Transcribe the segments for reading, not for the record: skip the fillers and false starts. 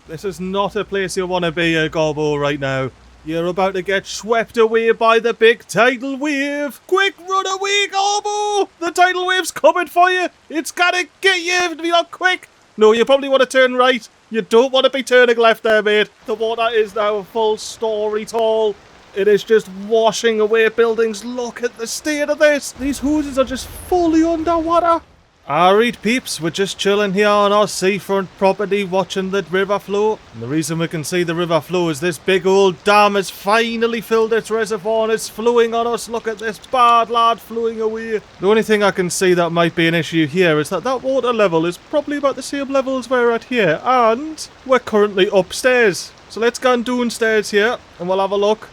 This is not a place you want to be, Gobbo, right now. You're about to get swept away by the big tidal wave. Quick, run away, Gobbo! The tidal wave's coming for you. It's gonna get you if you're not quick. No, you probably want to turn right. You don't want to be turning left there, mate. The water is now a full story tall. It is just washing away buildings. Look at the state of this. These houses are just fully underwater. Alright peeps, we're just chilling here on our seafront property watching the river flow. And the reason we can see the river flow is this big old dam has finally filled its reservoir and it's flowing on us. Look at this bad lad flowing away. The only thing I can see that might be an issue here is that water level is probably about the same level as we're at here. And we're currently upstairs. So let's go downstairs here and we'll have a look.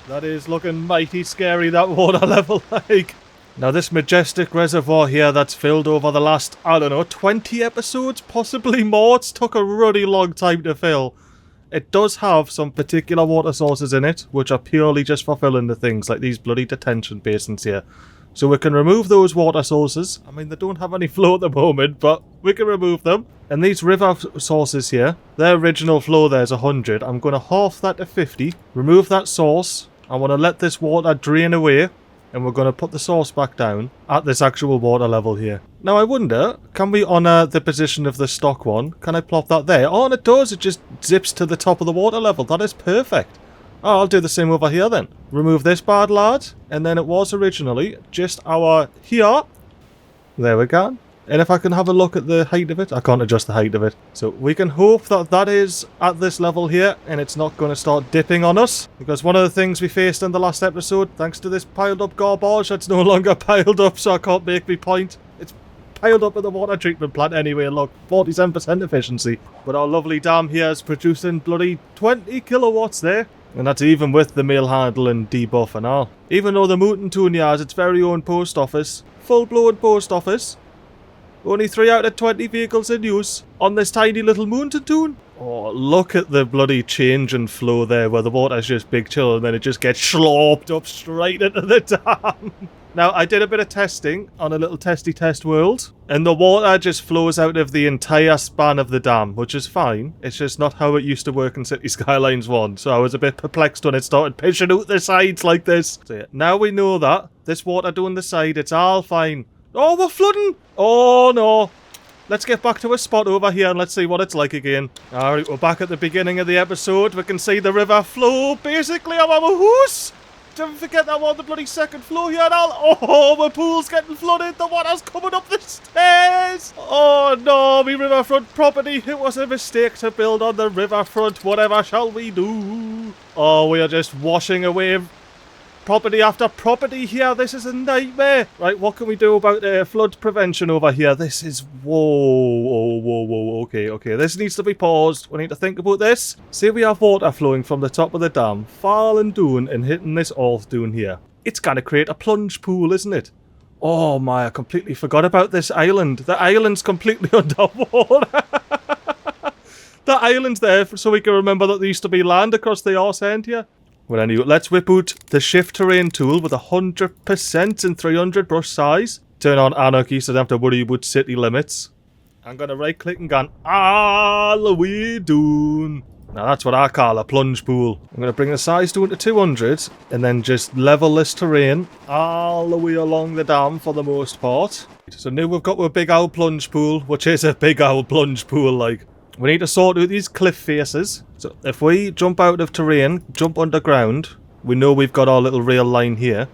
That is looking mighty scary, that water level, like. Now this majestic reservoir here that's filled over the last, I don't know, 20 episodes? Possibly more. It's took a really long time to fill. It does have some particular water sources in it, which are purely just for filling the things, like these bloody detention basins here. So we can remove those water sources. I mean, they don't have any flow at the moment, but we can remove them. And these river sources here, their original flow there is 100. I'm going to half that to 50. Remove that source. I want to let this water drain away. And we're going to put the source back down at this actual water level here. Now I wonder, can we honour the position of the stock one? Can I plop that there? Oh, and it does. It just zips to the top of the water level. That is perfect. Oh, I'll do the same over here then. Remove this bad lad. And then it was originally just our here. There we go. And if I can have a look at the height of it, I can't adjust the height of it. So we can hope that that is at this level here and it's not going to start dipping on us. Because one of the things we faced in the last episode, thanks to this piled up garbage, it's no longer piled up so I can't make me point. It's piled up at the water treatment plant anyway, look, 47% efficiency. But our lovely dam here is producing bloody 20 kilowatts there. And that's even with the mail handle and debuff and all. Even though the Mountain Toon has its very own post office, full-blown post office. Only 3 out of 20 vehicles in use on this tiny little Mountain Toon. Oh, look at the bloody change and flow there where the water's just big chill and then it just gets sloped up straight into the dam. Now, I did a bit of testing on a little testy test world and the water just flows out of the entire span of the dam, which is fine. It's just not how it used to work in City Skylines 1, so I was a bit perplexed when it started pushing out the sides like this. So yeah, now we know that. This water down the side, it's all fine. Oh, we're flooding! Oh, no. Let's get back to a spot over here and let's see what it's like again. Alright, we're back at the beginning of the episode. We can see the river flow basically on our house. Don't forget that we're on the bloody second floor here and all. Oh, my pool's getting flooded. The water's coming up the stairs. Oh, no, me riverfront property. It was a mistake to build on the riverfront. Whatever shall we do? Oh, we are just washing away property after property here. This is a nightmare. Right, what can we do about flood prevention over here? This is... Whoa. Okay. This needs to be paused. We need to think about this. Say we have water flowing from the top of the dam, falling down and hitting this earth down here. It's going to create a plunge pool, isn't it? Oh my, I completely forgot about this island. The island's completely underwater. The island's there so we can remember that there used to be land across the arse end here. Well, anyway, let's whip out the shift terrain tool with 100% and 300 brush size. Turn on anarchy so I don't have to worry about city limits. I'm going to right click and go all the way down. Now that's what I call a plunge pool. I'm going to bring the size down to 200 and then just level this terrain all the way along the dam for the most part. So now we've got our big old plunge pool, which is a big old plunge pool like. We need to sort out these cliff faces. So if we jump out of terrain, jump underground, we know we've got our little rail line here.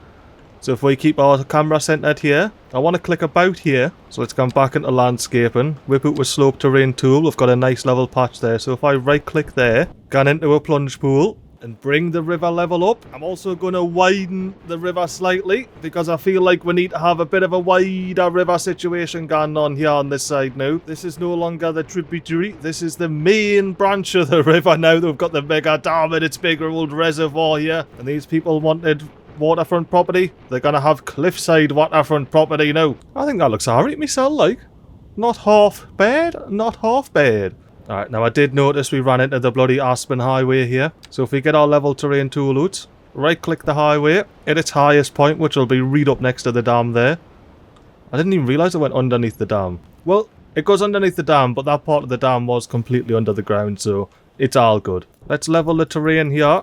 So if we keep our camera centered here, I want to click about here. So let's come back into landscaping, whip out with slope terrain tool. We've got a nice level patch there. So if I right click there, go into a plunge pool and bring the river level up. I'm also going to widen the river slightly because I feel like we need to have a bit of a wider river situation going on here on this side now. This is no longer the tributary. This is the main branch of the river now. They've got the mega dam and its bigger old reservoir here. And these people wanted waterfront property. They're going to have cliffside waterfront property now. I think that looks alright myself, like. Not half bad. Alright, now I did notice we ran into the bloody Aspen Highway here. So if we get our level terrain tool out, right click the highway at its highest point, which will be right up next to the dam there. I didn't even realise it went underneath the dam. Well, It goes underneath the dam, but that part of the dam was completely under the ground, so it's all good. Let's level the terrain here.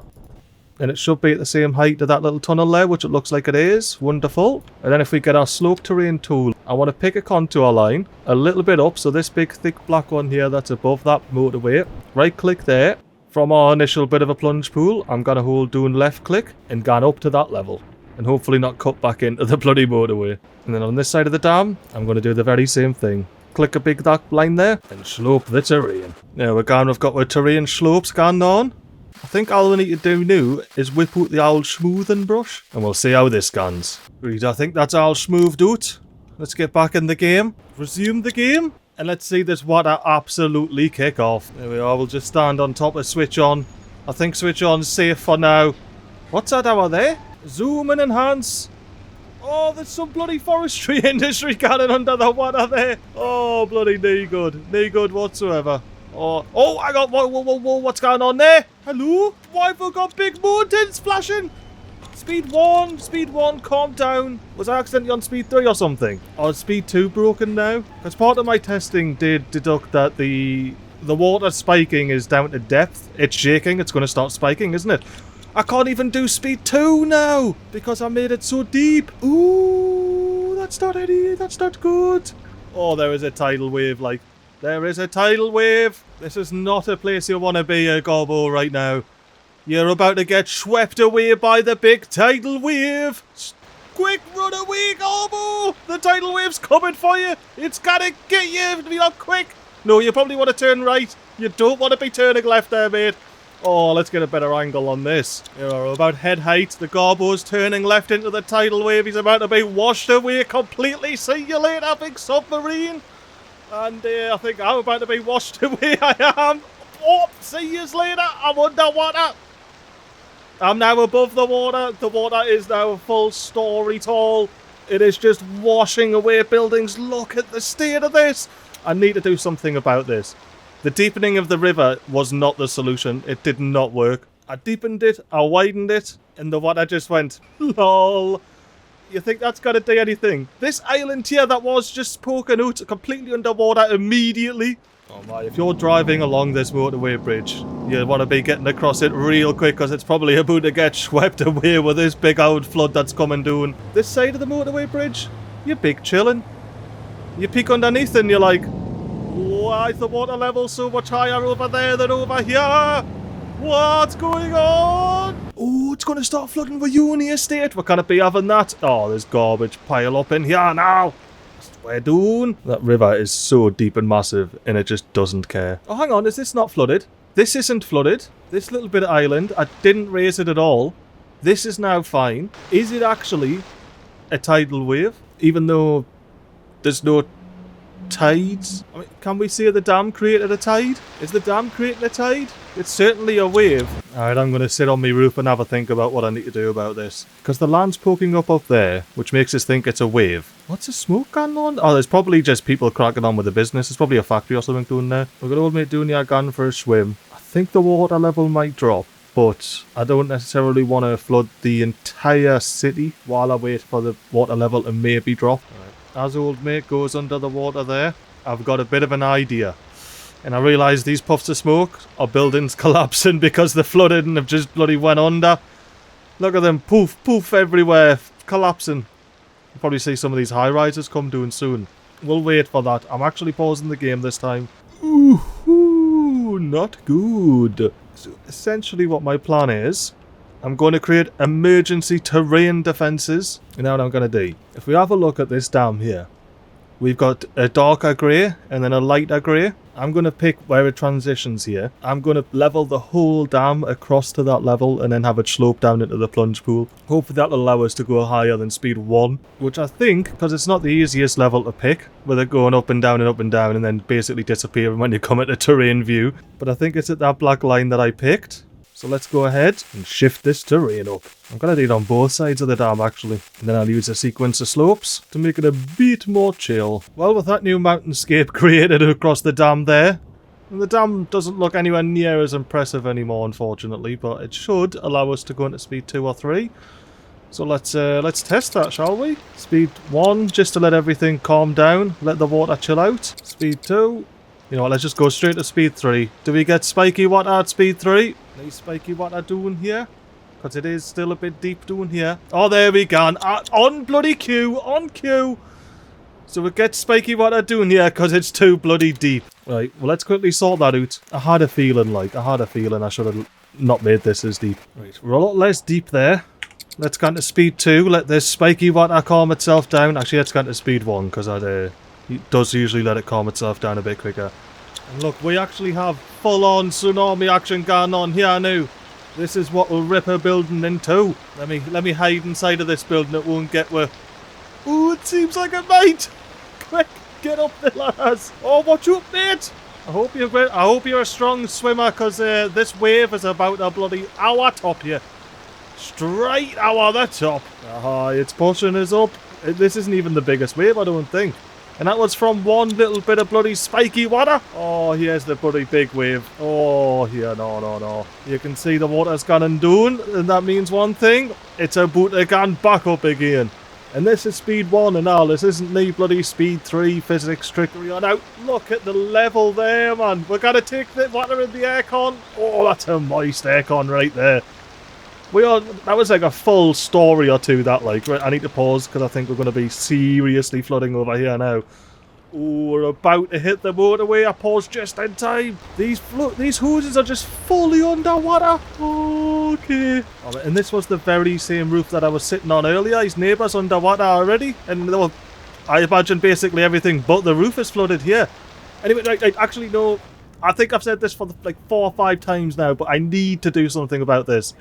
And it should be at the same height to that little tunnel there, which it looks like it is. Wonderful. And then if we get our slope terrain tool, I want to pick a contour line a little bit up. So this big thick black one here that's above that motorway. Right click there. From our initial bit of a plunge pool, I'm going to hold down left click and go up to that level. And hopefully not cut back into the bloody motorway. And then on this side of the dam, I'm going to do the very same thing. Click a big dark line there and slope the terrain. Now again, we've got our terrain slopes going on. I think all we need to do now is whip out the old smoothing brush and we'll see how this goes. Right, I think that's all smoothed out. Let's get back in the game, resume the game, and let's see this water absolutely kick off. There we are, we'll just stand on top of switch on. I think switch on's safe for now. What's that over there? Zoom and enhance. Oh, there's some bloody forestry industry going under the water there. Oh, bloody no good whatsoever. Oh, I got, whoa, what's going on there? Hello? Why have we got big mountains flashing? Speed 1, calm down. Was I accidentally on speed 3 or something? Or is speed 2 broken now? Because part of my testing did deduct that the water spiking is down to depth. It's shaking, it's going to start spiking, isn't it? I can't even do speed 2 now because I made it so deep. Ooh, that's not good. Oh, there is a tidal wave, like. There is a tidal wave. This is not a place you want to be, Gorbo, right now. You're about to get swept away by the big tidal wave. Quick, run away, Gorbo. The tidal wave's coming for you. It's gotta get you if you're not quick. No, you probably want to turn right. You don't want to be turning left there, mate. Oh, let's get a better angle on this. You're about head height. The Gorbo's turning left into the tidal wave. He's about to be washed away completely. See you later, big submarine. And I think I'm about to be washed away. I am. Oh, see you later. I'm underwater. I'm now above the water. The water is now a full story tall. It is just washing away buildings. Look at the state of this. I need to do something about this. The deepening of the river was not the solution. It did not work. I deepened it. I widened it. And the water just went, lol. You think that's going to do anything? This island here that was just poking out completely underwater immediately. Oh my, if you're driving along this motorway bridge, you want to be getting across it real quick because it's probably about to get swept away with this big old flood that's coming down. This side of the motorway bridge, you're big chilling. You peek underneath and you're like, why is the water level so much higher over there than over here? What's going on? Oh, it's going to start flooding with Uni Estate. We can't be having that. Oh, there's garbage pile up in here now. That's what we're doing. That river is so deep and massive and it just doesn't care. Oh, hang on. Is this not flooded? This isn't flooded. This little bit of island, I didn't raise it at all. This is now fine. Is it actually a tidal wave? Even though there's no tides? I mean, can we say the dam created a tide? Is the dam creating a tide? It's certainly a wave. Alright, I'm going to sit on my roof and have a think about what I need to do about this. Because the land's poking up there, which makes us think it's a wave. What's the smoke going on? Oh, there's probably just people cracking on with the business. There's probably a factory or something doing there. We're going to old mate doing here gone for a swim. I think the water level might drop. But I don't necessarily want to flood the entire city while I wait for the water level to maybe drop. Right. As old mate goes under the water there, I've got a bit of an idea. And I realise these puffs of smoke are buildings collapsing because they're flooded and have just bloody went under. Look at them, poof, poof everywhere, collapsing. You'll probably see some of these high-rises come down soon. We'll wait for that. I'm actually pausing the game this time. Ooh, not good. So essentially what my plan is, I'm going to create emergency terrain defences. And now what I'm going to do, if we have a look at this dam here, we've got a darker grey and then a lighter grey. I'm going to pick where it transitions here. I'm going to level the whole dam across to that level and then have it slope down into the plunge pool. Hopefully that'll allow us to go higher than speed 1, which I think, because it's not the easiest level to pick, with it going up and down and then basically disappearing when you come into terrain view. But I think it's at that black line that I picked. So let's go ahead and shift this terrain up. I'm going to do it on both sides of the dam actually. And then I'll use a sequence of slopes to make it a bit more chill. Well, with that new mountainscape created across the dam there, and the dam doesn't look anywhere near as impressive anymore unfortunately, but it should allow us to go into speed 2 or 3. So let's test that, shall we? Speed 1, just to let everything calm down. Let the water chill out. Speed 2. You know what, let's just go straight to speed 3. Do we get spiky water at speed 3? Nice spiky water doing here. Because it is still a bit deep doing here. Oh, there we go. On bloody cue. On cue. So we get spiky water doing here because it's too bloody deep. Right, well, let's quickly sort that out. I had a feeling I should have not made this as deep. Right, we're a lot less deep there. Let's go into speed 2. Let this spiky water calm itself down. Actually, let's go into speed 1 because it does usually let it calm itself down a bit quicker. And look, we actually have full-on tsunami action going on here now. This is what will rip a building in two. Let me hide inside of this building. It won't get where. Ooh, it seems like it might. Quick, get up there, lads. Oh, watch out, mate. I hope you're a strong swimmer, because this wave is about a bloody hour top here. Straight hour the top. Ah, it's pushing us up. This isn't even the biggest wave, I don't think. And that was from one little bit of bloody spiky water. Oh, here's the bloody big wave. Oh, here, no. You can see the water's gone and down, and that means one thing. It's about to go back up again. And this is speed 1 and all. This isn't the bloody speed 3 physics trickery on out. Look at the level there, man. We're going to take the water in the aircon. Oh, that's a moist aircon right there. That was like a full story or two, that, like. Right, I need to pause because I think we're going to be seriously flooding over here now. Oh, we're about to hit the motorway. I paused just in time. These hoses are just fully underwater. Okay. Oh, and this was the very same roof that I was sitting on earlier. His neighbour's underwater already. And I imagine basically everything but the roof is flooded here. Anyway, actually, no. I think I've said this for like 4 or 5 times now, but I need to do something about this.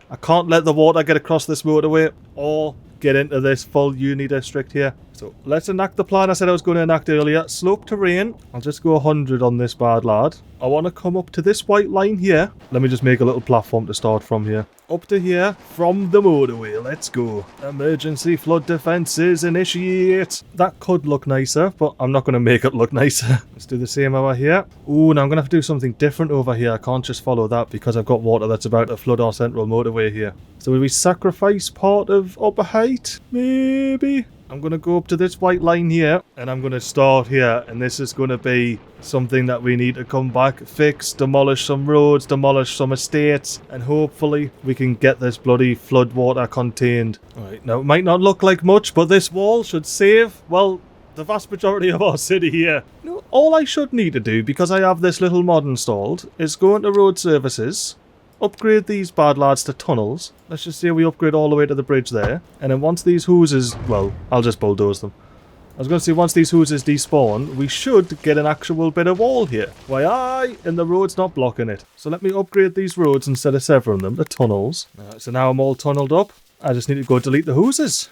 I can't let the water get across this motorway or get into this full uni district here. So let's enact the plan I said I was going to enact earlier. Slope terrain. I'll just go 100 on this bad lad. I want to come up to this white line here. Let me just make a little platform to start from here. Up to here from the motorway. Let's go. Emergency flood defences initiate. That could look nicer, but I'm not going to make it look nicer. Let's do the same over here. Ooh, now I'm going to have to do something different over here. I can't just follow that because I've got water that's about to flood our central motorway here. So will we sacrifice part of upper height? Maybe. I'm going to go up to this white line here, and I'm going to start here, and this is going to be something that we need to come back, fix, demolish some roads, demolish some estates, and hopefully we can get this bloody flood water contained. Alright, now it might not look like much, but this wall should save, well, the vast majority of our city here. You know, all I should need to do, because I have this little mod installed, is go into road services, upgrade these bad lads to tunnels. Let's just say we upgrade all the way to the bridge there. And then once these hoses... Well, I'll just bulldoze them. I was going to say once these hoses despawn, we should get an actual bit of wall here. Why, aye, and the road's not blocking it. So let me upgrade these roads instead of severing them to tunnels. So now I'm all tunneled up. I just need to go delete the hoses.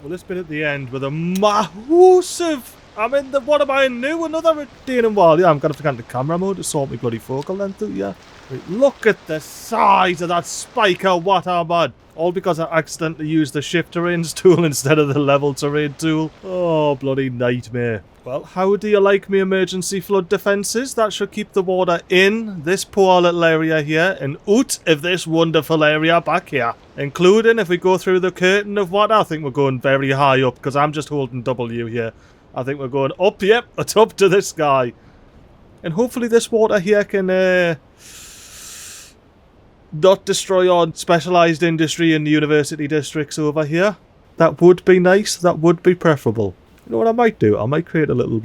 Well, this bit at the end with a massive... what am I in now? Another retaining wall. Yeah, I'm going to have to get into camera mode to sort my bloody focal length out, yeah. Right, look at the size of that spike of water, man. All because I accidentally used the shift terrains tool instead of the level terrain tool. Oh, bloody nightmare. Well, how do you like me emergency flood defences? That should keep the water in this poor little area here and out of this wonderful area back here. Including if we go through the curtain of water. I think we're going very high up because I'm just holding W here. I think we're going up, yep, it's up to the sky. And hopefully this water here can not destroy our specialised industry in the university districts over here. That would be nice, that would be preferable. You know what I might do? I might create a little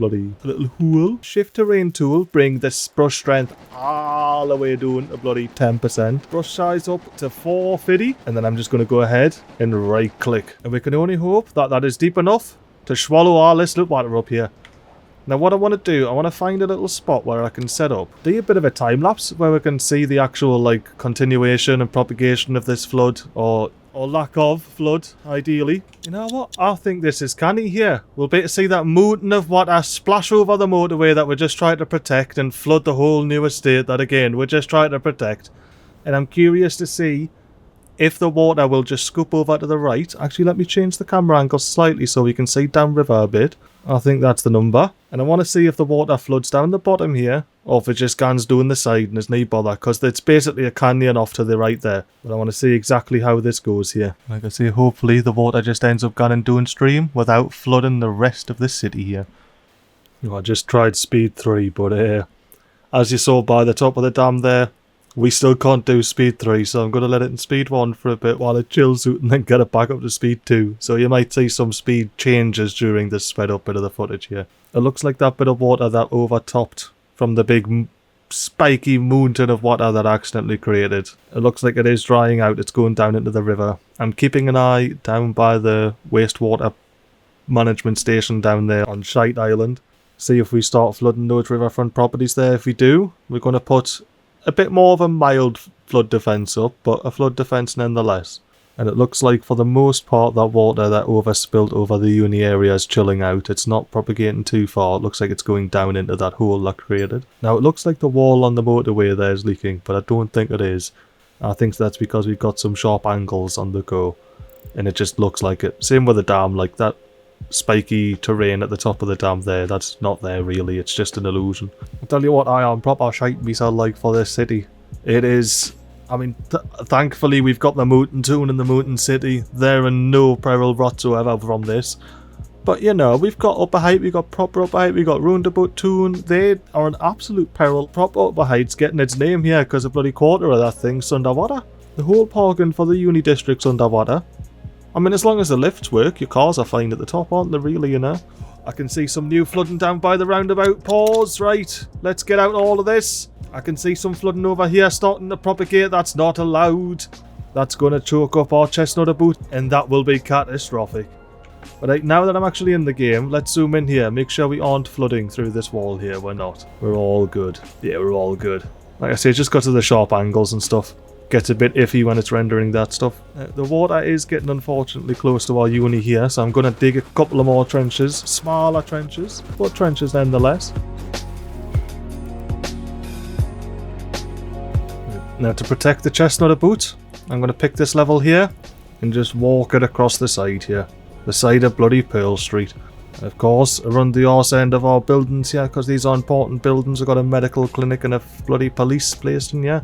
hole. Shift terrain tool, bring this brush strength all the way down to bloody 10%. Brush size up to 450. And then I'm just going to go ahead and right click. And we can only hope that that is deep enough to swallow all this little water up here. Now what I want to do, I want to find a little spot where I can set up, do a bit of a time lapse where we can see the actual like continuation and propagation of this flood or lack of flood, ideally. You know what? I think this is canny here. We'll be able to see that mountain of water splash over the motorway that we're just trying to protect and flood the whole new estate that again we're just trying to protect. And I'm curious to see if the water will just scoop over to the right. Actually, let me change the camera angle slightly so we can see downriver a bit. I think that's the number. And I want to see if the water floods down the bottom here or if it just gans doing the side and there's no bother, because it's basically a canyon off to the right there. But I want to see exactly how this goes here. Like I say, hopefully the water just ends up going doing stream without flooding the rest of the city here. I just tried speed 3, but as you saw by the top of the dam there, we still can't do speed 3, so I'm going to let it in speed 1 for a bit while it chills out and then get it back up to speed 2. So you might see some speed changes during this sped up bit of the footage here. It looks like that bit of water that overtopped from the big spiky mountain of water that I accidentally created. It looks like it is drying out, it's going down into the river. I'm keeping an eye down by the wastewater management station down there on Shite Island. See if we start flooding those riverfront properties there. If we do, we're going to put a bit more of a mild flood defence up, but a flood defence nonetheless. And it looks like for the most part that water that overspilled over the uni area is chilling out. It's not propagating too far. It looks like it's going down into that hole that created. Now it looks like the wall on the motorway there is leaking, but I don't think it is. I think that's because we've got some sharp angles on the go. And it just looks like it. Same with the dam, like that spiky terrain at the top of the dam there, that's not there really, it's just an illusion. I'll tell you what, I am proper shite myself like for this city. It is, I mean, thankfully we've got the mountain town in the mountain city. There are no peril whatsoever from this. But you know, we've got upper height, we've got proper upper height, we've got roundabout town. They are an absolute peril. Proper upper height's getting its name here because a bloody quarter of that thing's underwater. The whole parking for the uni district's underwater. I mean, as long as the lifts work, your cars are fine at the top, aren't they really, you know? I can see some new flooding down by the roundabout. Pause, right. Let's get out all of this. I can see some flooding over here starting to propagate. That's not allowed. That's going to choke up our chestnut boot, and that will be catastrophic. But right, now that I'm actually in the game, let's zoom in here. Make sure we aren't flooding through this wall here. We're not. We're all good. Yeah, we're all good. Like I say, just got to the sharp angles and stuff. Gets a bit iffy when it's rendering that stuff. The water is getting unfortunately close to our uni here, so I'm going to dig a couple of more trenches. Smaller trenches, but trenches nonetheless. Now to protect the chestnut boot, I'm going to pick this level here and just walk it across the side here. The side of bloody Pearl Street. And of course, around the arse end of our buildings here, because these are important buildings. We've got a medical clinic and a bloody police placed in here.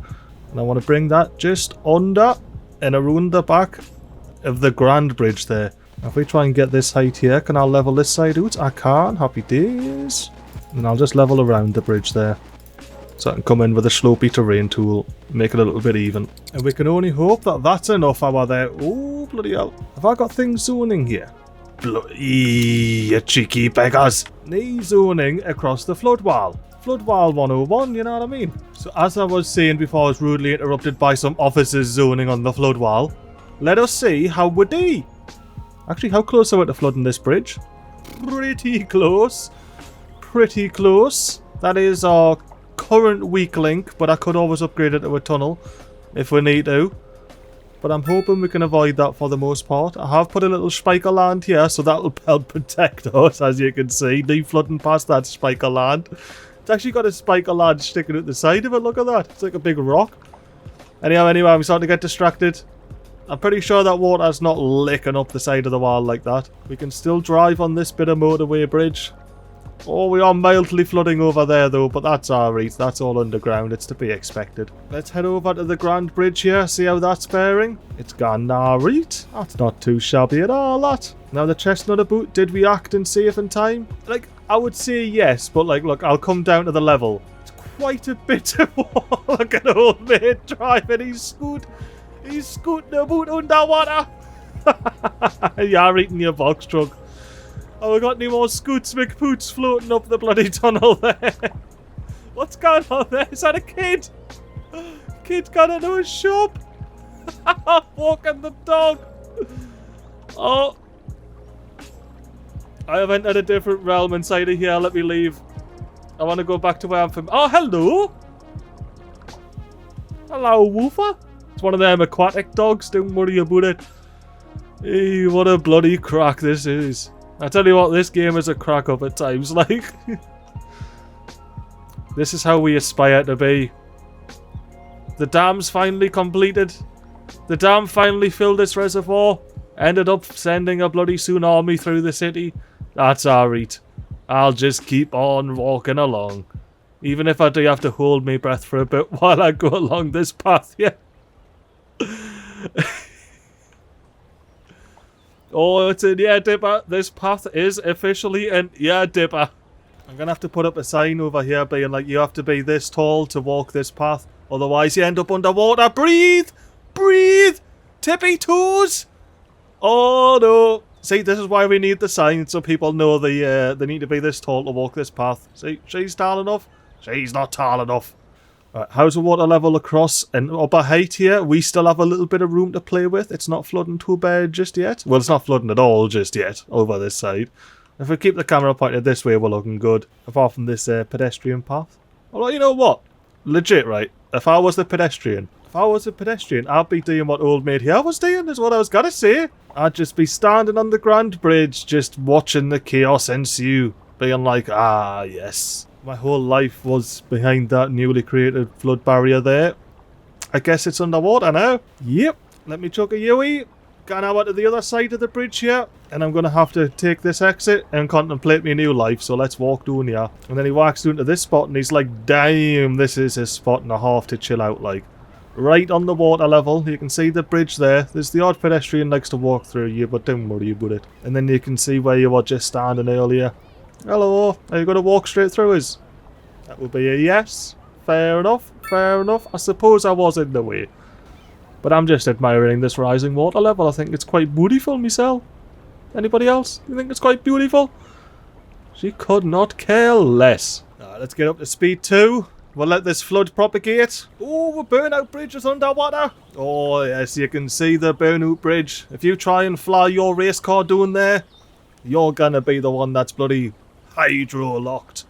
And I want to bring that just under and around the back of the Grand Bridge there. Now if we try and get this height here, can I level this side out? I can, happy days. And I'll just level around the bridge there. So I can come in with a slopey terrain tool, make it a little bit even. And we can only hope that that's enough hour there. Oh, bloody hell. Have I got things zoning here? Bloody, you cheeky beggars. Knee zoning across the flood wall. Flood wall 101, you know what I mean? So as I was saying before I was rudely interrupted by some officers zoning on the flood wall, let us see how we do. Actually, how close are we to flooding this bridge? Pretty close. Pretty close. That is our current weak link, but I could always upgrade it to a tunnel if we need to. But I'm hoping we can avoid that for the most part. I have put a little spiker land here, so that'll help protect us, as you can see. Deep flooding past that spiker land. It's actually got a spiker land sticking out the side of it, look at that. It's like a big rock. Anyway, I'm starting to get distracted. I'm pretty sure that water's not licking up the side of the wall like that. We can still drive on this bit of motorway bridge. Oh, we are mildly flooding over there though, but that's alright. That's all underground. It's to be expected. Let's head over to the Grand Bridge here, see how that's faring. It's gone alright. That's not too shabby at all, that. Now the chestnut boot, did we act and save in time? Like, I would say yes, but like, look, I'll come down to the level. It's quite a bit of wall. Look at old mate driving. He's scooting the boot underwater. You're eating your box truck. Oh, we got any more Scoots McPoots floating up the bloody tunnel there. What's going on there? Is that a kid? Kid got into a shop. Walking the dog. Oh. I have entered a different realm inside of here. Let me leave. I want to go back to where I'm from. Oh, hello. Hello, Woofer. It's one of them aquatic dogs. Don't worry about it. Hey, what a bloody crack this is. I tell you what, this game is a crack up at times, like. This is how we aspire to be. The dam's finally completed. The dam finally filled its reservoir. Ended up sending a bloody tsunami through the city. That's alright. I'll just keep on walking along. Even if I do have to hold my breath for a bit while I go along this path, yeah. Oh, it's an yeah dipper. This path is officially an yeah dipper. I'm gonna have to put up a sign over here being like, you have to be this tall to walk this path. Otherwise you end up underwater. Breathe! Breathe! Tippy toes! Oh no. See, this is why we need the sign, so people know they need to be this tall to walk this path. See, she's tall enough. She's not tall enough. Right, how's the water level across and upper height here? We still have a little bit of room to play with. It's not flooding too bad just yet. Well, it's not flooding at all just yet over this side. If we keep the camera pointed this way, we're looking good. Apart from this pedestrian path. Well, you know what? Legit, right? If I was the pedestrian, I'd be doing what old mate here was doing, is what I was gonna say. I'd just be standing on the Grand Bridge, just watching the chaos ensue. Being like, ah, yes. My whole life was behind that newly created flood barrier there. I guess it's underwater now. Yep. Let me chuck a Yui. Going out to the other side of the bridge here. And I'm going to have to take this exit and contemplate my new life. So let's walk down here. And then he walks down to this spot and he's like, damn, this is a spot and a half to chill out like. Right on the water level. You can see the bridge there. There's the odd pedestrian likes to walk through you, but don't worry about it. And then you can see where you were just standing earlier. Hello, are you going to walk straight through us? That would be a yes. Fair enough, fair enough. I suppose I was in the way. But I'm just admiring this rising water level. I think it's quite beautiful myself. Anybody else? You think it's quite beautiful? She could not care less. Alright, let's get up to speed 2. We'll let this flood propagate. Oh, the burnout bridge is underwater. Oh, yes, you can see the burnout bridge. If you try and fly your race car down there, you're gonna be the one that's bloody hydro-locked.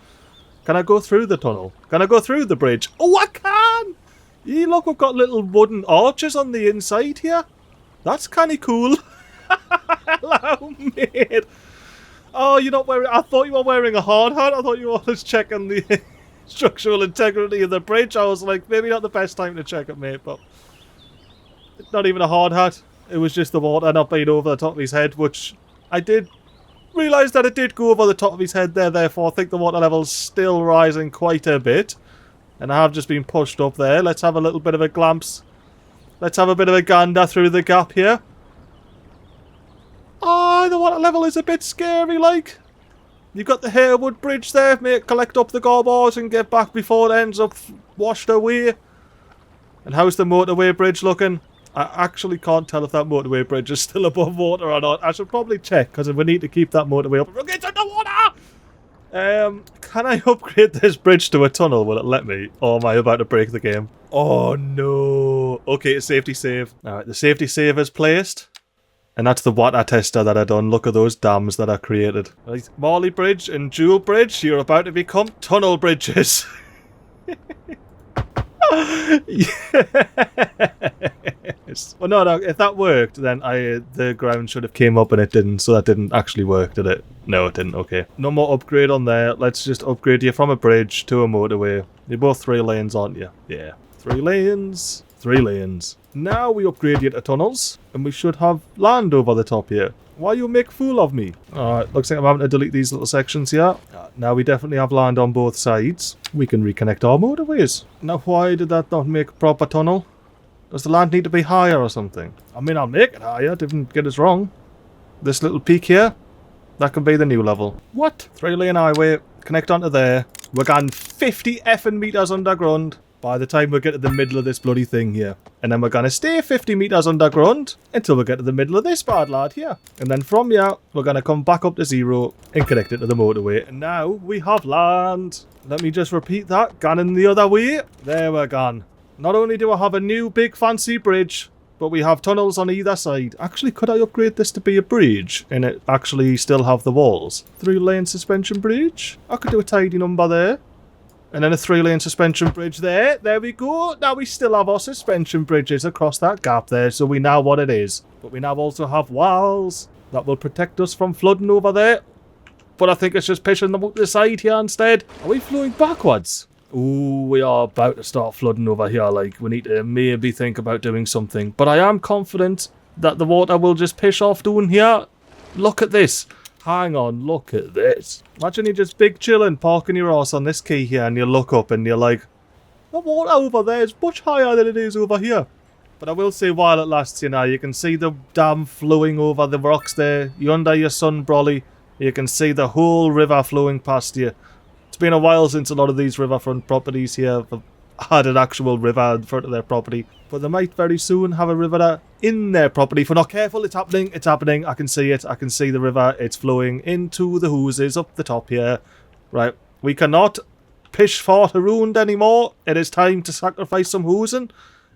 Can I go through the tunnel? Can I go through the bridge? Oh, I can! Yeah, look, we've got little wooden arches on the inside here. That's kind of cool. Hello, mate. Oh, you're not wearing... I thought you were wearing a hard hat. I thought you were just checking the structural integrity of the bridge. I was like, maybe not the best time to check it, mate, but... It's not even a hard hat. It was just the water not being over the top of his head, which I did... realised that it did go over the top of his head there, therefore I think the water level's still rising quite a bit. And I have just been pushed up there. Let's have a little bit of a glimpse. Let's have a bit of a gander through the gap here. Ah, the water level is a bit scary, like. You've got the Harewood Bridge there, mate. Collect up the garbage and get back before it ends up washed away. And how's the motorway bridge looking? I actually can't tell if that motorway bridge is still above water or not. I should probably check, because we need to keep that motorway up. It's underwater! Can I upgrade this bridge to a tunnel? Will it let me? Or am I about to break the game? Oh no! Okay, safety save. Alright, the safety save is placed. And that's the water tester that I done. Look at those dams that I created. Right, Marley Bridge and Jewel Bridge, you're about to become tunnel bridges. Yes. Well, no, if that worked, then the ground should have came up and it didn't, so that didn't actually work, did it? No, it didn't, okay. No more upgrade on there. Let's just upgrade you from a bridge to a motorway. You're both 3 lanes, aren't you? Yeah. 3 lanes. 3 lanes. Now we upgrade you to tunnels, and we should have land over the top here. Why you make fool of me? Alright, looks like I'm having to delete these little sections here. Now we definitely have land on both sides. We can reconnect our motorways. Now why did that not make a proper tunnel? Does the land need to be higher or something? I mean, I'll make it higher, didn't get us wrong. This little peak here, that can be the new level. What? 3-lane highway, connect onto there. We're going 50 effing meters underground by the time we get to the middle of this bloody thing here. And then we're going to stay 50 meters underground until we get to the middle of this bad lad here. And then from here, we're going to come back up to 0 and connect it to the motorway. And now we have land. Let me just repeat that. Gone in the other way. There we're gone. Not only do I have a new big fancy bridge, but we have tunnels on either side. Actually, could I upgrade this to be a bridge and it actually still have the walls? 3-lane suspension bridge. I could do a tidy number there. And then a 3-lane suspension bridge there. There we go. Now we still have our suspension bridges across that gap there, so we know what it is. But we now also have walls that will protect us from flooding over there. But I think it's just pushing them up the side here instead. Are we flowing backwards? Ooh, we are about to start flooding over here. Like, we need to maybe think about doing something. But I am confident that the water will just piss off down here. Look at this. Hang on, look at this. Imagine you're just big chilling, parking your ass on this quay here, and you look up and you're like, the water over there is much higher than it is over here. But I will say, while it lasts, you can see the dam flowing over the rocks there. You're under your sun brolly. You can see the whole river flowing past you. It's been a while since a lot of these riverfront properties here have had an actual river in front of their property. But they might very soon have a river in their property. If we're not careful, it's happening. It's happening. I can see it. I can see the river. It's flowing into the hooses up the top here. Right. We cannot pish fort around anymore. It is time to sacrifice some hoosing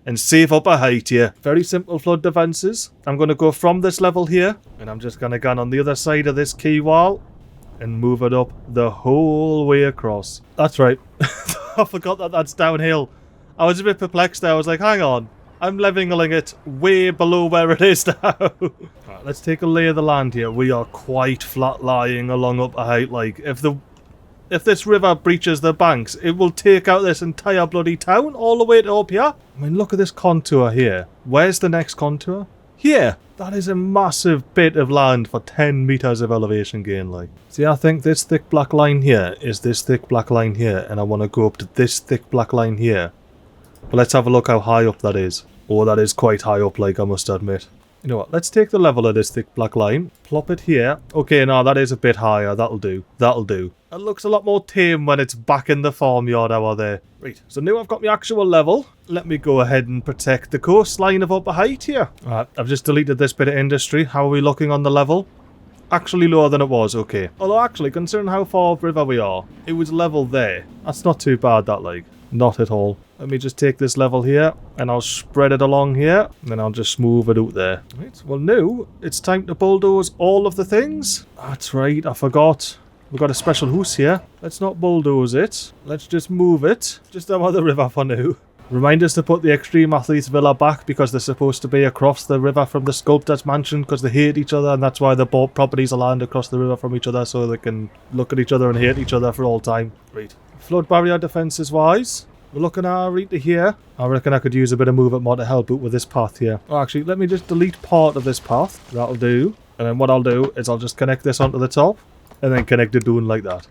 and save up a height here. Very simple flood defences. I'm going to go from this level here, and I'm just going to go on the other side of this quay wall and move it up the whole way across. That's right. I forgot that that's downhill. I was a bit perplexed there. I was like, hang on. I'm levelling it way below where it is now. Right, let's take a lay of the land here. We are quite flat lying along up a height. Like, if this river breaches the banks, it will take out this entire bloody town all the way to up here. I mean, look at this contour here. Where's the next contour? Here. That is a massive bit of land for 10 meters of elevation gain, like. See, I think this thick black line here is this thick black line here, and I want to go up to this thick black line here. But let's have a look how high up that is. Oh, that is quite high up, like, I must admit. You know what, let's take the level of this thick black line, plop it here. Okay, no, that is a bit higher. That'll do. That'll do. It looks a lot more tame when it's back in the farmyard over there. Right, so now I've got my actual level. Let me go ahead and protect the coastline of upper height here. Alright, I've just deleted this bit of industry. How are we looking on the level? Actually lower than it was, okay. Although actually, considering how far upriver we are, it was level there. That's not too bad, that, like. Not at all. Let me just take this level here, and I'll spread it along here, and then I'll just smooth it out there. Right, well now, it's time to bulldoze all of the things. That's right, I forgot. We've got a special house here. Let's not bulldoze it. Let's just move it. Just over the river for now. Remind us to put the Extreme Athletes Villa back because they're supposed to be across the river from the Sculptor's Mansion because they hate each other, and that's why they bought properties of land across the river from each other so they can look at each other and hate each other for all time. Right. Flood barrier defences wise, we're looking at right to here. I reckon I could use a bit of movement mod to help out with this path here. Oh, actually, let me just delete part of this path. That'll do. And then what I'll do is I'll just connect this onto the top and then connect it down like that.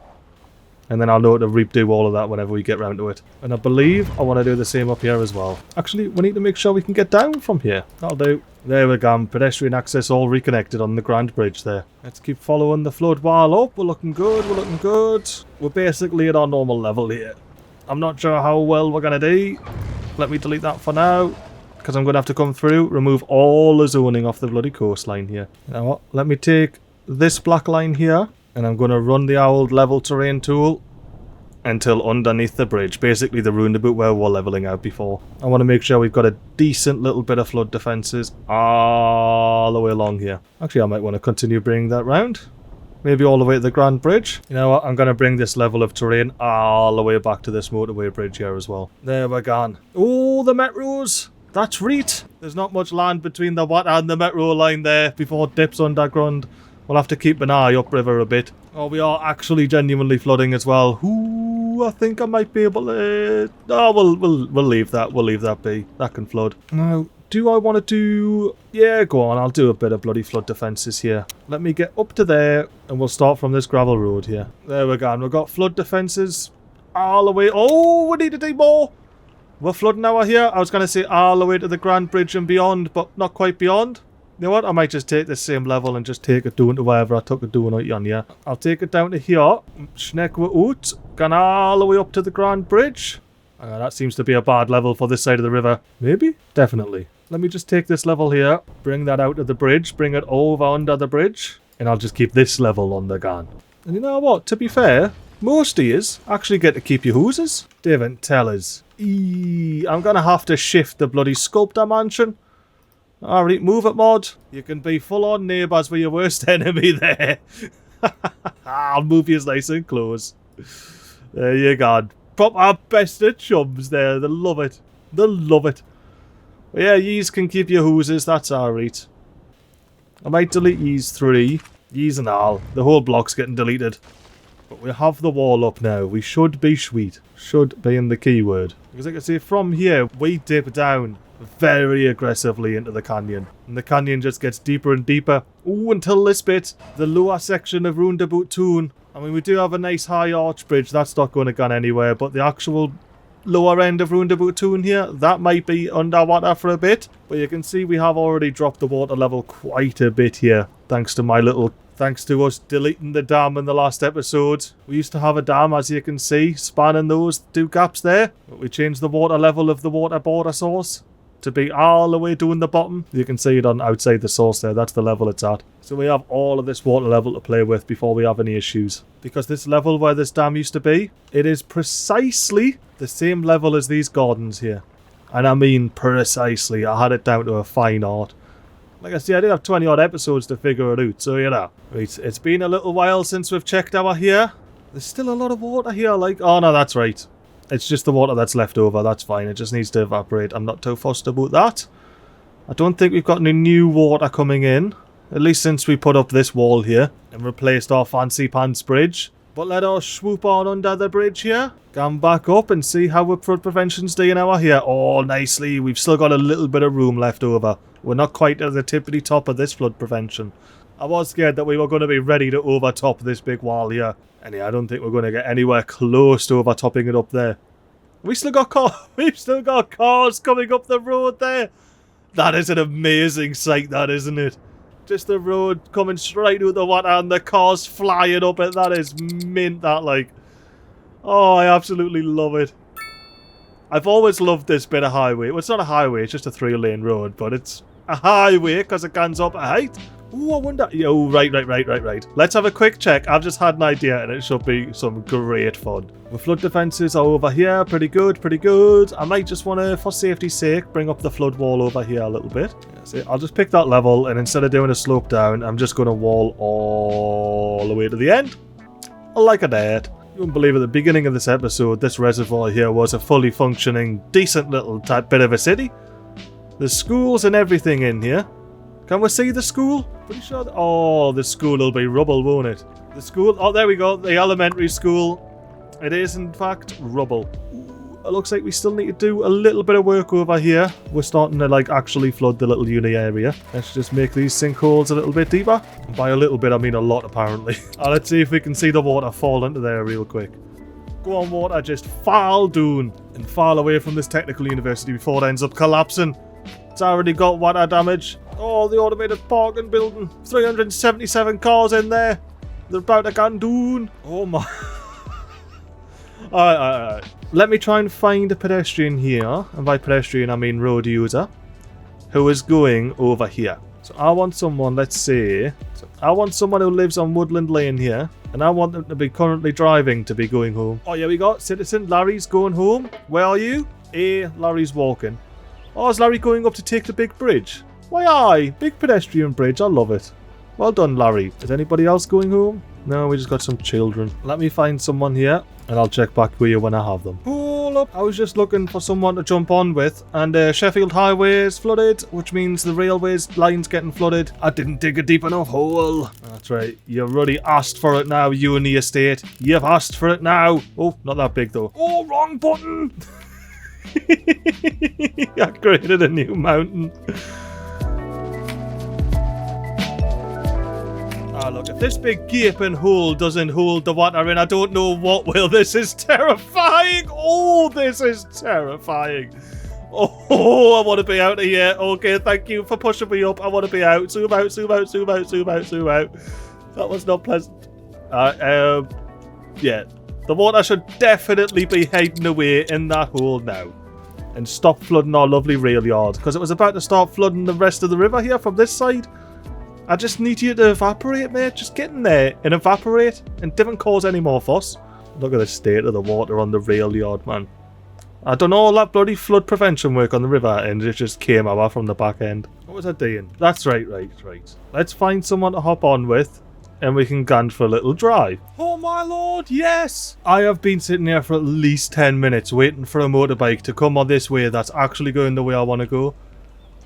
And then I'll know to redo all of that whenever we get round to it. And I believe I want to do the same up here as well. Actually, we need to make sure we can get down from here. That'll do. There we go. Pedestrian access all reconnected on the Grand Bridge there. Let's keep following the flood wall up. We're looking good. We're looking good. We're basically at our normal level here. I'm not sure how well we're going to do. Let me delete that for now. Because I'm going to have to come through, remove all the zoning off the bloody coastline here. You know what? Let me take this black line here. And I'm going to run the old level terrain tool until underneath the bridge. Basically the roundabout where we're levelling out before. I want to make sure we've got a decent little bit of flood defences all the way along here. Actually, I might want to continue bringing that round. Maybe all the way to the Grand Bridge. You know what? I'm going to bring this level of terrain all the way back to this motorway bridge here as well. There we're gone. Oh, the metros. That's right. There's not much land between the water and the metro line there before it dips underground. We'll have to keep an eye upriver a bit. Oh, we are actually genuinely flooding as well. Ooh, I think I might be able to... Oh, we'll leave that. We'll leave that be. That can flood. Now, do I want to do... Yeah, go on. I'll do a bit of bloody flood defences here. Let me get up to there, and we'll start from this gravel road here. There we go. And we've got flood defences all the way... Oh, we need to do more. We're flooding out here. I was going to say all the way to the Grand Bridge and beyond, but not quite beyond. You know what? I might just take this same level and just take it down to wherever I took it down out on here. I'll take it down to here. Schneck we out. Gone all the way up to the Grand Bridge. That seems to be a bad level for this side of the river. Maybe? Definitely. Let me just take this level here. Bring that out of the bridge. Bring it over under the bridge. And I'll just keep this level on the gun. And you know what? To be fair, most of yous actually get to keep your hooses. David, tell us. I'm going to have to shift the bloody Sculptor Mansion. Alright, move it, mod. You can be full-on neighbours with your worst enemy there. I'll move you nice and close. There you go. Proper best of chums there. They'll love it. They'll love it. But yeah, yees can keep your hooses. That's alright. I might delete yees 3. Yees and all. The whole block's getting deleted. But we have the wall up now. We should be sweet. Should be in the keyword. Because I can see from here, we dip down very aggressively into the canyon. And the canyon just gets deeper and deeper. Ooh, until this bit, the lower section of Roundabout Toon. I mean, we do have a nice high arch bridge. That's not going to go anywhere. But the actual lower end of Roundabout Toon here, that might be underwater for a bit. But you can see we have already dropped the water level quite a bit here. Thanks to us deleting the dam in the last episode. We used to have a dam, as you can see, spanning those two gaps there. But we changed the water level of the water border source to be all the way down the bottom. You can see it on outside the source there. That's the level it's at. So we have all of this water level to play with before we have any issues. Because this level where this dam used to be, it is precisely the same level as these gardens here. And I mean precisely. I had it down to a fine art. Like I say, I did have 20 odd episodes to figure it out, so you know. Right, it's been a little while since we've checked our here. There's still a lot of water here, like... Oh no, that's right. It's just the water that's left over, that's fine. It just needs to evaporate. I'm not too fussed about that. I don't think we've got any new water coming in. At least since we put up this wall here and replaced our fancy pants bridge. But let us swoop on under the bridge here. Come back up and see how our flood prevention's doing our here. Oh, nicely. We've still got a little bit of room left over. We're not quite at the tippity top of this flood prevention. I was scared that we were going to be ready to overtop this big wall here. And yeah, I don't think we're going to get anywhere close to overtopping it up there. We've still got cars coming up the road there. That is an amazing sight, that, isn't it? Just the road coming straight out the water and the cars flying up it. That is mint, that, like. Oh, I absolutely love it. I've always loved this bit of highway. Well, it's not a highway, it's just a 3-lane road, but it's a highway because it goes up a height. Ooh, I wonder... Oh, right. Let's have a quick check. I've just had an idea and it should be some great fun. The flood defences are over here. Pretty good. I might just want to, for safety's sake, bring up the flood wall over here a little bit. See, I'll just pick that level and instead of doing a slope down, I'm just going to wall all the way to the end. Like a dad. You wouldn't believe at the beginning of this episode, this reservoir here was a fully functioning, decent little bit of a city. There's schools and everything in here. Can we see the school? Pretty sure... Oh, the school will be rubble, won't it? The school... Oh, there we go. The elementary school. It is, in fact, rubble. Ooh, it looks like we still need to do a little bit of work over here. We're starting to, like, actually flood the little uni area. Let's just make these sinkholes a little bit deeper. And by a little bit, I mean a lot, apparently. Let's see if we can see the water fall into there real quick. Go on, water. Just fall down and fall away from this technical university before it ends up collapsing. It's already got water damage. Oh, the automated parking building. 377 cars in there. They're about to go down. Oh my. Alright. Let me try and find a pedestrian here. And by pedestrian, I mean road user. Who is going over here. So I want someone, let's see. I want someone who lives on Woodland Lane here. And I want them to be currently driving to be going home. Oh, here we go. Citizen, Larry's going home. Where are you? Larry's walking. Oh, is Larry going up to take the big bridge? Why, aye. Big pedestrian bridge. I love it. Well done, Larry. Is anybody else going home? No, we just got some children. Let me find someone here, and I'll check back with you when I have them. Hold up. I was just looking for someone to jump on with, and Sheffield Highway is flooded, which means the railways line's getting flooded. I didn't dig a deep enough hole. That's right. You've already asked for it now, you and the estate. You've asked for it now. Oh, not that big, though. Oh, wrong button. I created a new mountain. Ah, look, if this big gaping hole doesn't hold the water in, I don't know what will. This is terrifying. Oh, this is terrifying. Oh, I want to be out of here. Okay, thank you for pushing me up. I want to be out. Zoom out. That was not pleasant. Yeah. The water should definitely be heading away in that hole now. And stop flooding our lovely rail yard. Because it was about to start flooding the rest of the river here from this side. I just need you to evaporate, mate. Just get in there and evaporate. And didn't cause any more fuss. Look at the state of the water on the rail yard, man. I done all that bloody flood prevention work on the river and it just came out from the back end. What was I doing? That's right. Let's find someone to hop on with. And we can go for a little drive. Oh my lord, yes! I have been sitting here for at least 10 minutes waiting for a motorbike to come on this way that's actually going the way I want to go.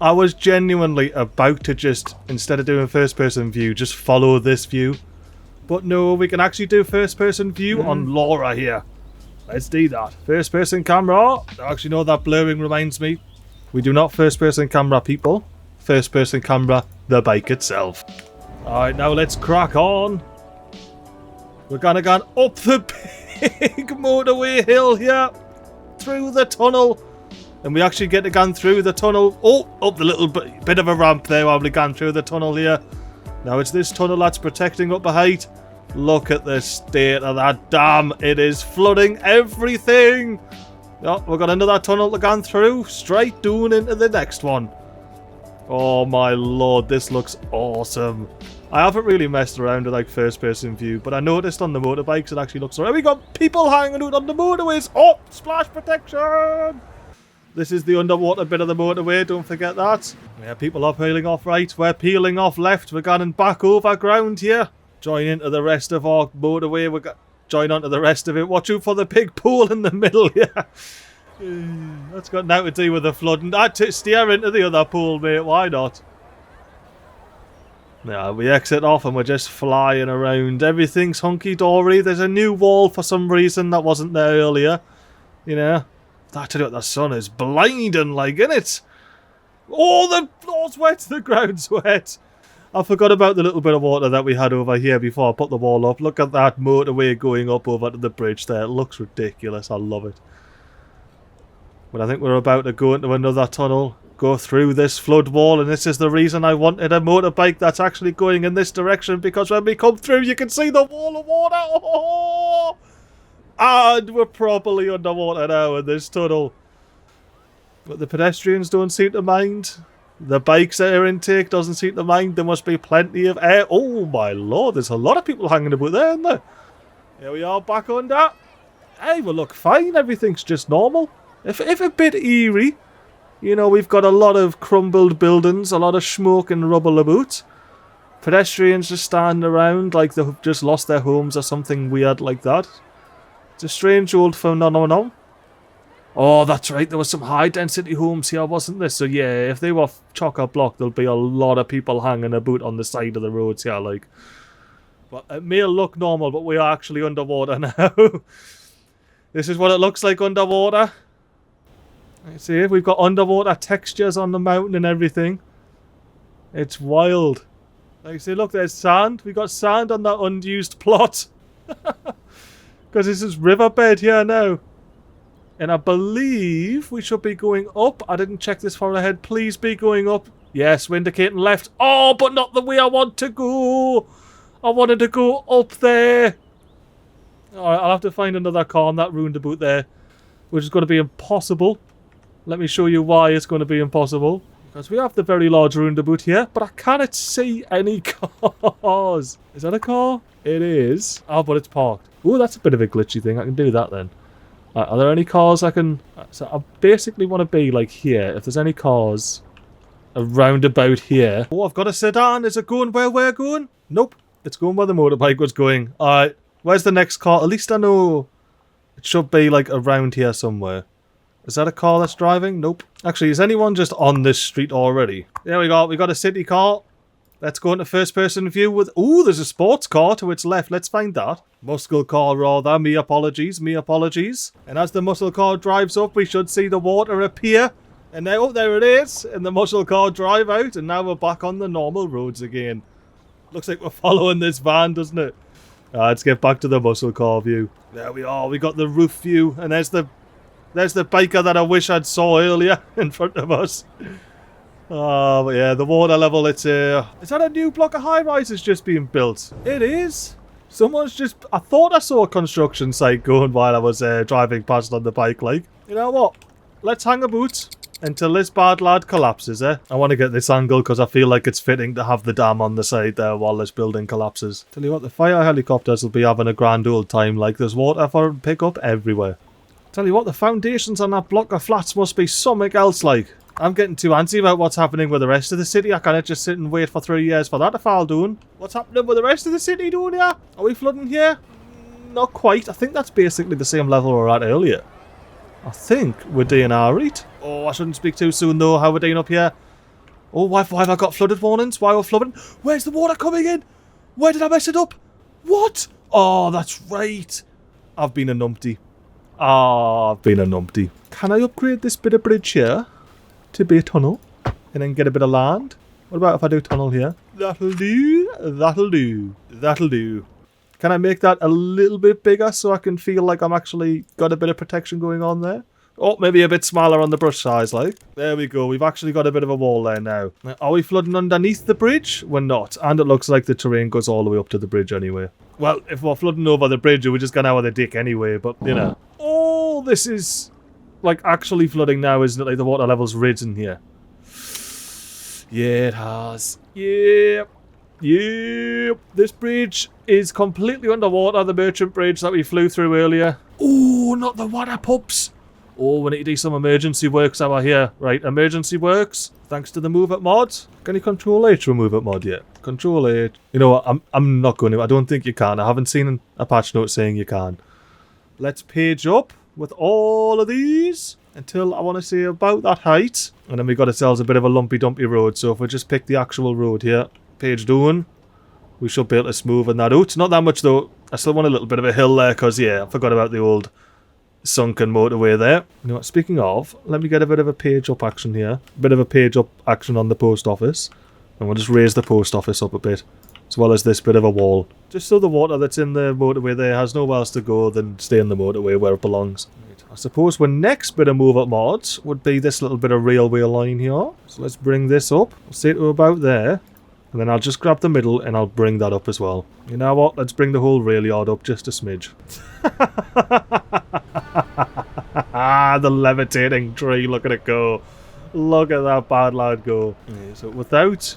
I was genuinely about to just, instead of doing first person view, just follow this view. But no, we can actually do first-person view on Laura here. Let's do that. First-person camera. Actually, no, that blurring reminds me. We do not first-person camera people. First-person camera the bike itself. Alright, now let's crack on. We're gonna go up the big motorway hill here. Through the tunnel. And we actually get to go through the tunnel. Oh, up the little bit of a ramp there while we gone through the tunnel here. Now it's this tunnel that's protecting up the height. Look at the state of that dam. It is flooding everything. Oh, we've got another tunnel to go through. Straight down into the next one. Oh my lord, this looks awesome. I haven't really messed around with like first person view, but I noticed on the motorbikes it actually looks alright. We got people hanging out on the motorways. Oh, splash protection. This is the underwater bit of the motorway, don't forget that. Yeah, people are peeling off right. We're peeling off left. We're going back over ground here. Join into the rest of our motorway. We're join onto the rest of it. Watch out for the big pool in the middle here. That's got nothing to do with the flooding. I'd steer into the other pool, mate. Why not? Yeah, we exit off and we're just flying around. Everything's hunky-dory. There's a new wall for some reason that wasn't there earlier. You know? I tell you what, the sun is blinding, like, innit? Oh, the floor's wet. The ground's wet. I forgot about the little bit of water that we had over here before I put the wall up. Look at that motorway going up over to the bridge there. It looks ridiculous. I love it. But I think we're about to go into another tunnel, go through this flood wall, and this is the reason I wanted a motorbike that's actually going in this direction, because when we come through you can see the wall of water. Oh! And we're properly underwater now in this tunnel. But the pedestrians don't seem to mind. The bike's air intake doesn't seem to mind. There must be plenty of air. Oh my lord, there's a lot of people hanging about there, isn't there? Here we are back under. Hey, we look fine. Everything's just normal. If a bit eerie. You know, we've got a lot of crumbled buildings, a lot of smoke and rubble about. Pedestrians just standing around like they've just lost their homes or something weird like that. It's a strange old phenomenon. Oh, that's right. There were some high-density homes here, wasn't there? So, yeah, if they were chock-a-block, there'll be a lot of people hanging about on the side of the roads here, like. But it may look normal, but we are actually underwater now. This is what it looks like underwater. See, we've got underwater textures on the mountain and everything. It's wild. Like, see, look, there's sand. We got sand on that unused plot. Because this is riverbed here now. And I believe we should be going up. I didn't check this far ahead. Please be going up. Yes, we're indicating left. Oh, but not the way I want to go. I wanted to go up there. Alright, I'll have to find another car on that roundabout there. Which is going to be impossible. Let me show you why it's going to be impossible. Because we have the very large roundabout here. But I cannot see any cars. Is that a car? It is. Oh, but it's parked. Oh, that's a bit of a glitchy thing. I can do that then. Are there any cars I can... So I basically want to be like here. If there's any cars around about here. Oh, I've got a sedan. Is it going where we're going? Nope. It's going where the motorbike was going. Alright. Where's the next car? At least I know it should be like around here somewhere. Is that a car that's driving? Nope. Actually, is anyone just on this street already? There we go. We got a city car. Let's go into first person view with... Ooh, there's a sports car to its left. Let's find that. Muscle car rather. Me apologies. Me apologies. And as the muscle car drives up, we should see the water appear. And now, oh, there it is. And the muscle car drive out. And now we're back on the normal roads again. Looks like we're following this van, doesn't it? Let's get back to the muscle car view. There we are. We got the roof view. And there's the biker that I wish I'd saw earlier in front of us. Oh, but yeah, the water level, it's is that a new block of high-rises just being built? It is. Someone's just... I thought I saw a construction site going while I was driving past on the bike, like. You know what? Let's hang about until this bad lad collapses, eh? I want to get this angle because I feel like it's fitting to have the dam on the side there while this building collapses. Tell you what, the fire helicopters will be having a grand old time, like there's water for pick up everywhere. Tell you what, the foundations on that block of flats must be something else, like. I'm getting too antsy about what's happening with the rest of the city. I can't just sit and wait for 3 years for that to fall down. What's happening with the rest of the city doing here? Are we flooding here? Not quite. I think that's basically the same level we were at earlier. I think we're doing alright. Oh, I shouldn't speak too soon though. How we're doing up here? Oh, why have I got flooded warnings? Why we're flooding? Where's the water coming in? Where did I mess it up? What? Oh, that's right. I've been a numpty. Ah, I've been a numpty. Can I upgrade this bit of bridge here to be a tunnel? And then get a bit of land? What about if I do tunnel here? That'll do. That'll do. That'll do. Can I make that a little bit bigger so I can feel like I'm actually got a bit of protection going on there? Oh, maybe a bit smaller on the brush size, like. There we go. We've actually got a bit of a wall there now. Are we flooding underneath the bridge? We're not. And it looks like the terrain goes all the way up to the bridge anyway. Well, if we're flooding over the bridge, we're just going out of the dick anyway, but, you know. Oh, this is, like, actually flooding now, isn't it? Like, the water level's risen here. Yeah, it has. Yep. Yep. This bridge is completely underwater, the merchant bridge that we flew through earlier. Oh, not the water pups. Oh, we need to do some emergency works over here. Right, emergency works. Thanks to the Move It mod. Can you Control H remove it mod yet? Control H. You know what? I'm not going to. I don't think you can. I haven't seen a patch note saying you can. Let's page up with all of these until I want to say about that height. And then we got ourselves a bit of a lumpy dumpy road. So if we just pick the actual road here, page down, we should be able to smoothen that out. Not that much though. I still want a little bit of a hill there because, yeah, I forgot about the old sunken motorway there. You know what, speaking of, let me get a bit of a page up action here. A bit of a page up action on the post office. And we'll just raise the post office up a bit. As well as this bit of a wall. Just so the water that's in the motorway there has nowhere else to go than stay in the motorway where it belongs. Right. I suppose our next bit of move up mods would be this little bit of railway line here. So let's bring this up. We'll say to about there. And then I'll just grab the middle and I'll bring that up as well. You know what? Let's bring the whole rail yard up just a smidge. The levitating tree. Look at it go. Look at that bad lad go. Okay, so without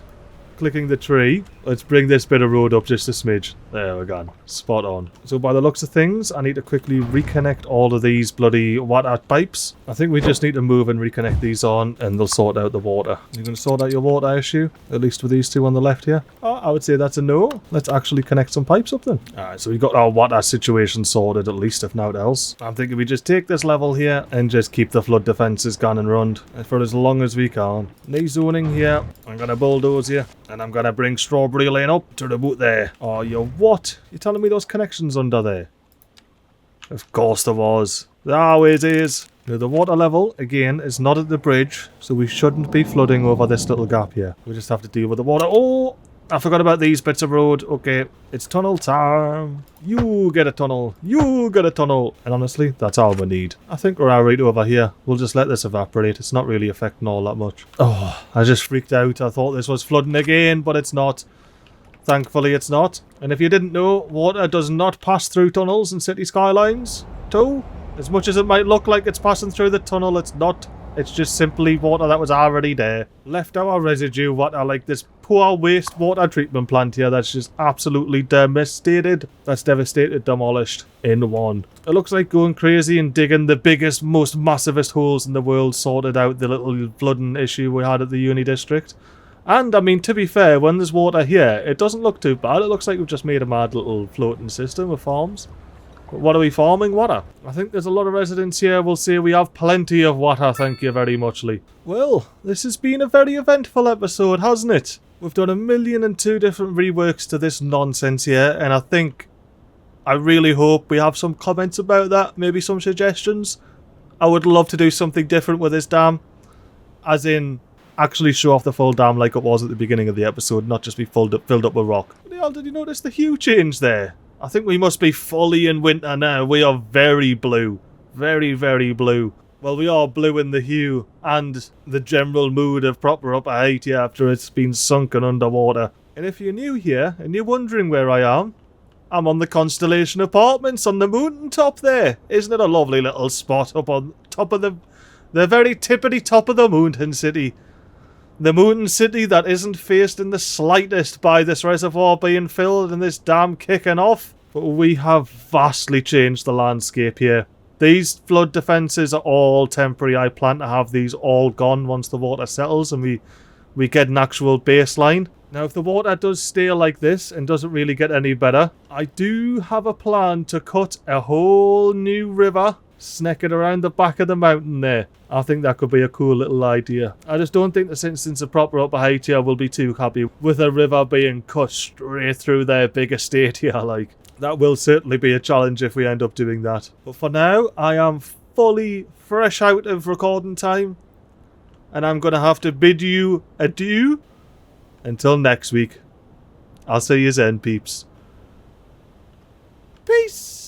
clicking the tree, let's bring this bit of road up just a smidge. There we go. Spot on. So by the looks of things, I need to quickly reconnect all of these bloody water pipes. I think we just need to move and reconnect these on and they'll sort out the water. You're going to sort out your water issue? At least with these two on the left here? Oh, I would say that's a no. Let's actually connect some pipes up then. Alright, so we've got our water situation sorted at least, if not else. I'm thinking we just take this level here and just keep the flood defences gone and run for as long as we can. Knee zoning here. I'm going to bulldoze here. And I'm going to bring Strawberry Lane up to the boot there. Oh, you what? You're telling me those connections under there? Of course there was. There always is. Now the water level, again, is not at the bridge, so we shouldn't be flooding over this little gap here. We just have to deal with the water. Oh! I forgot about these bits of road. Okay, it's tunnel time. You get a tunnel. You get a tunnel. And honestly, that's all we need. I think we're alright over here. We'll just let this evaporate. It's not really affecting all that much. Oh, I just freaked out. I thought this was flooding again, but it's not. Thankfully, it's not. And if you didn't know, water does not pass through tunnels in city skylines. Too. As much as it might look like it's passing through the tunnel, it's not. It's just simply water that was already there. Left our residue water like this poor wastewater treatment plant here that's just absolutely devastated. That's devastated, demolished in one. It looks like going crazy and digging the biggest, most massivest holes in the world sorted out the little flooding issue we had at the uni district. And, I mean, to be fair, when there's water here, it doesn't look too bad. It looks like we've just made a mad little floating system of farms. What are we farming? Water. I think there's a lot of residents here will say we have plenty of water, thank you very much, Lee. Well, this has been a very eventful episode, hasn't it? We've done 1,000,002 different reworks to this nonsense here, and I really hope we have some comments about that, maybe some suggestions. I would love to do something different with this dam, as in actually show off the full dam like it was at the beginning of the episode, not just be filled up with rock. But did you notice the hue change there? I think we must be fully in winter now. We are very blue. Very, very blue. Well, we are blue in the hue and the general mood of proper upper height here after it's been sunken underwater. And if you're new here and you're wondering where I am, I'm on the Constellation Apartments on the mountain top there. Isn't it a lovely little spot up on top of the very tippity top of the mountain city? The mountain city that isn't faced in the slightest by this reservoir being filled and this dam kicking off. But we have vastly changed the landscape here. These flood defences are all temporary. I plan to have these all gone once the water settles and we get an actual baseline. Now, if the water does stay like this and doesn't really get any better, I do have a plan to cut a whole new river snecking around the back of the mountain there. I think that could be a cool little idea. I just don't think the citizens of proper upper height here will be too happy with a river being cut straight through their big estate here. Like, that will certainly be a challenge if we end up doing that. But for now, I am fully fresh out of recording time, and I'm going to have to bid you adieu until next week. I'll see you then, peeps. Peace!